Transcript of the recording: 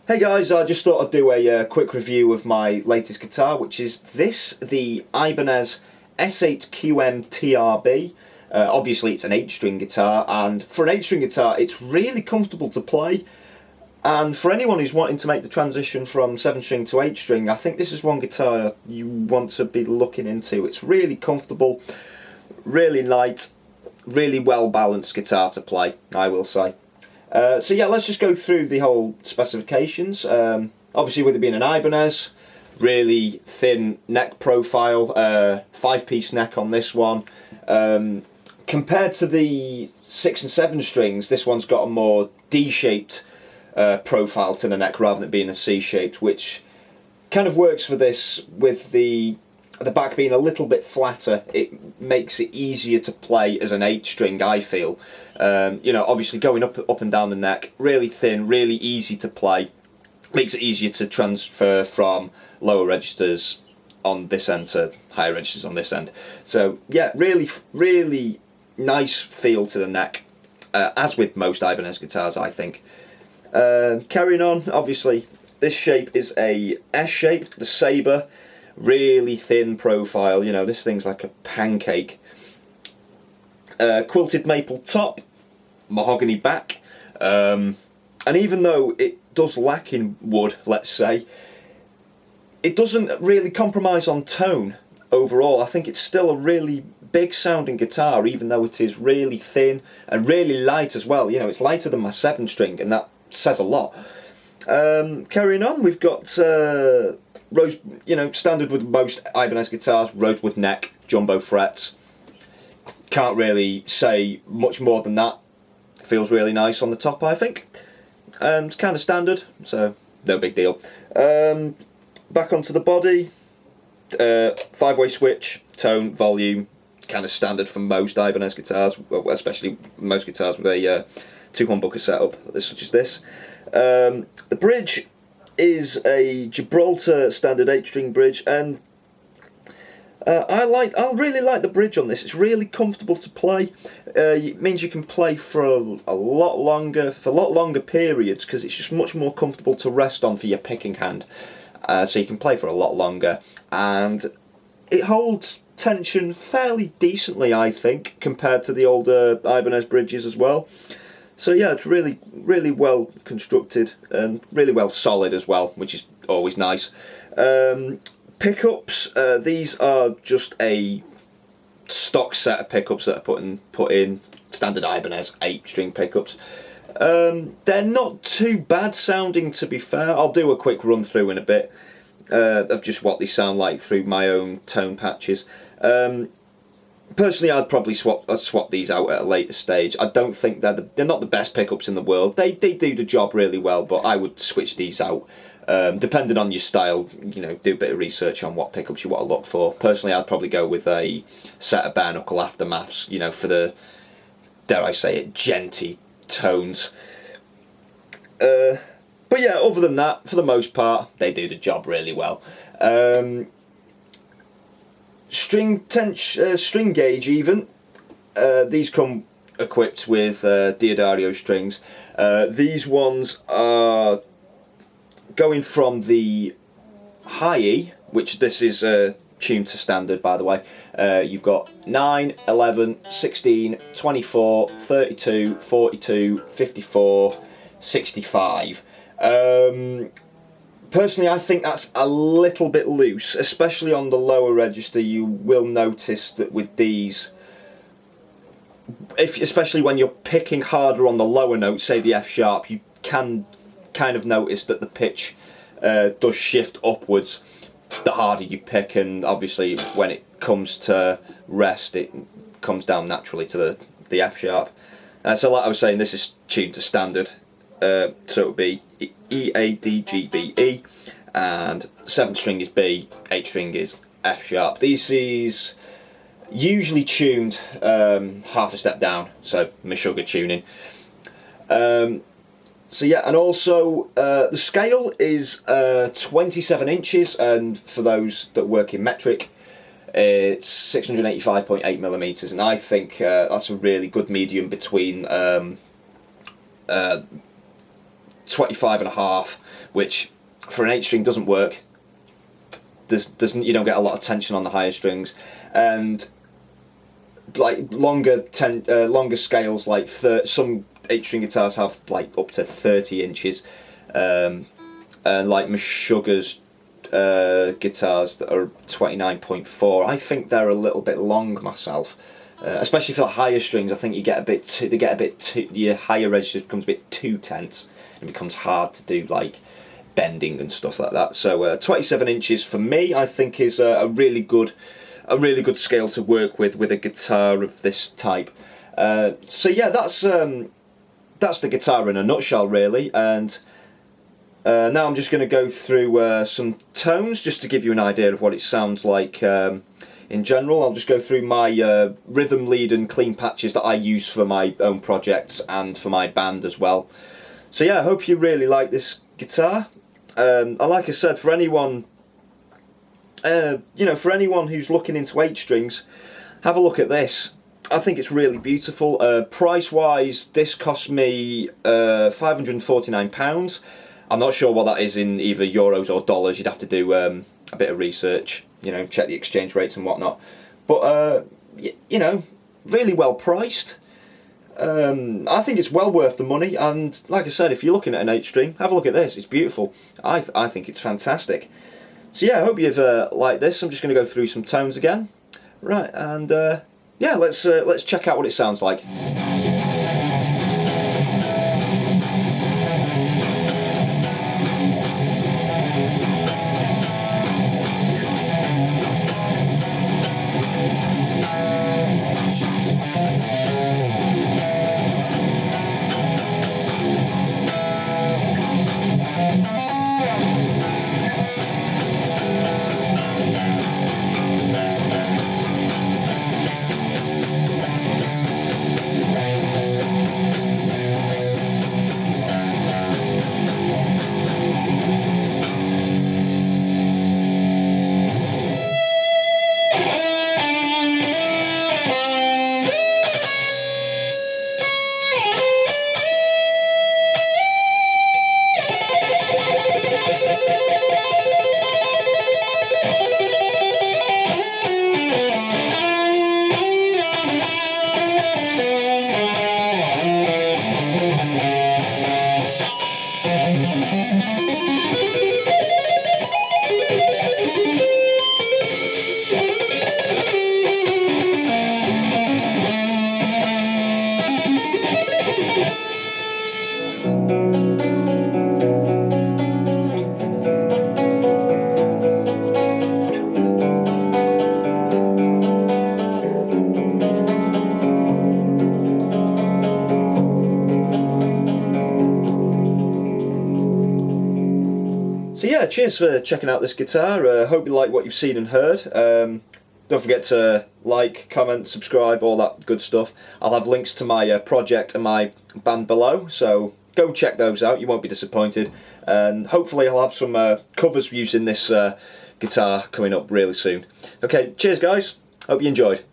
Hey guys, I just thought I'd do a quick review of my latest guitar, which is the Ibanez S8QM-TRB. Obviously it's an 8-string guitar, and for an 8-string guitar it's really comfortable to play, and for anyone who's wanting to make the transition from 7-string to 8-string, I think this is one guitar you want to be looking into. It's really comfortable, really light, really well balanced guitar to play, I will say. So yeah, let's just go through the whole specifications. Obviously, with it being an Ibanez, really thin neck profile, 5-piece neck on this one. Compared to the 6 and 7 strings, this one's got a more D-shaped profile to the neck rather than being a C-shaped, which kind of works for this with the back being a little bit flatter. It makes it easier to play as an 8-string, I feel. Obviously going up and down the neck, really thin, really easy to play. Makes it easier to transfer from lower registers on this end to higher registers on this end. So yeah, really nice feel to the neck, as with most Ibanez guitars, I think. Carrying on, obviously this shape is a S shape, the sabre. Really thin profile, this thing's like a pancake. Quilted maple top, mahogany back, and even though it does lack in wood, let's say, it doesn't really compromise on tone overall. I think it's still a really big sounding guitar, even though it is really thin and really light as well. It's lighter than my 7-string, and that says a lot. Carrying on, we've got rose, standard with most Ibanez guitars, rosewood neck, jumbo frets. Can't really say much more than that. Feels really nice on the top, I think. It's kind of standard, so no big deal. Back onto the body, 5-way switch, tone, volume, kind of standard for most Ibanez guitars, especially most guitars with a 2-humbucker setup, such as this. The bridge is a Gibraltar standard 8-string bridge, and I really like the bridge on this. It's really comfortable to play. It means you can play for a lot longer periods, because it's just much more comfortable to rest on for your picking hand. So you can play for a lot longer, and it holds tension fairly decently, I think, compared to the older Ibanez bridges as well. So yeah, it's really well constructed and really well solid as well, which is always nice. Pickups, these are just a stock set of pickups that are put in standard Ibanez 8-string pickups. They're not too bad sounding, to be fair. I'll do a quick run through in a bit of just what they sound like through my own tone patches. Personally, I'd probably swap these out at a later stage. I don't think they're not the best pickups in the world. They do the job really well, but I would switch these out. Depending on your style, do a bit of research on what pickups you want to look for. Personally, I'd probably go with a set of bare knuckle aftermaths, for the, dare I say it, genty tones. But yeah, other than that, for the most part, they do the job really well. String gauge even. These come equipped with Diodario strings. These ones are going from the high E, which this is tuned to standard, by the way. You've got 9, 11, 16, 24, 32, 42, 54, 65. Personally, I think that's a little bit loose, especially on the lower register. You will notice that with these, especially when you're picking harder on the lower notes, say the F sharp, you can kind of notice that the pitch does shift upwards the harder you pick, and obviously when it comes to rest, it comes down naturally to the F sharp. So like I was saying, this is tuned to standard. So it would be E, A, D, G, B, E, and 7-string is B, 8-string is F sharp. This is usually tuned half a step down, so Meshuggah tuning. So yeah, and also the scale is 27 inches, and for those that work in metric, it's 685.8 millimeters, and I think that's a really good medium between 25.5, which for an 8-string doesn't work. You don't get a lot of tension on the higher strings, and like longer scales, like some 8-string guitars have like up to 30 inches, and like Meshuggah's guitars that are 29.4, I think they're a little bit long myself, especially for the higher strings. I think you get a bit too, your higher register becomes a bit too tense, and it becomes hard to do like bending and stuff like that. So 27 inches for me, I think, is a really good scale to work with a guitar of this type. So yeah, that's the guitar in a nutshell, really. And now I'm just going to go through some tones just to give you an idea of what it sounds like in general. I'll just go through my rhythm lead and clean patches that I use for my own projects and for my band as well. So yeah, I hope you really like this guitar. Like I said, for anyone, for anyone who's looking into 8-strings, have a look at this. I think it's really beautiful. Price-wise, this cost me £549. I'm not sure what that is in either euros or dollars. You'd have to do a bit of research, check the exchange rates and whatnot. But really well priced. I think it's well worth the money, and like I said, if you're looking at an 8-string, have a look at this. It's beautiful. I think it's fantastic. So yeah, I hope you've liked this. I'm just going to go through some tones again, right? And yeah, let's check out what it sounds like. So yeah, cheers for checking out this guitar. Hope you like what you've seen and heard. Don't forget to like, comment, subscribe, all that good stuff. I'll have links to my project and my band below, so go check those out. You won't be disappointed. And hopefully I'll have some covers using this guitar coming up really soon. Okay, cheers guys. Hope you enjoyed.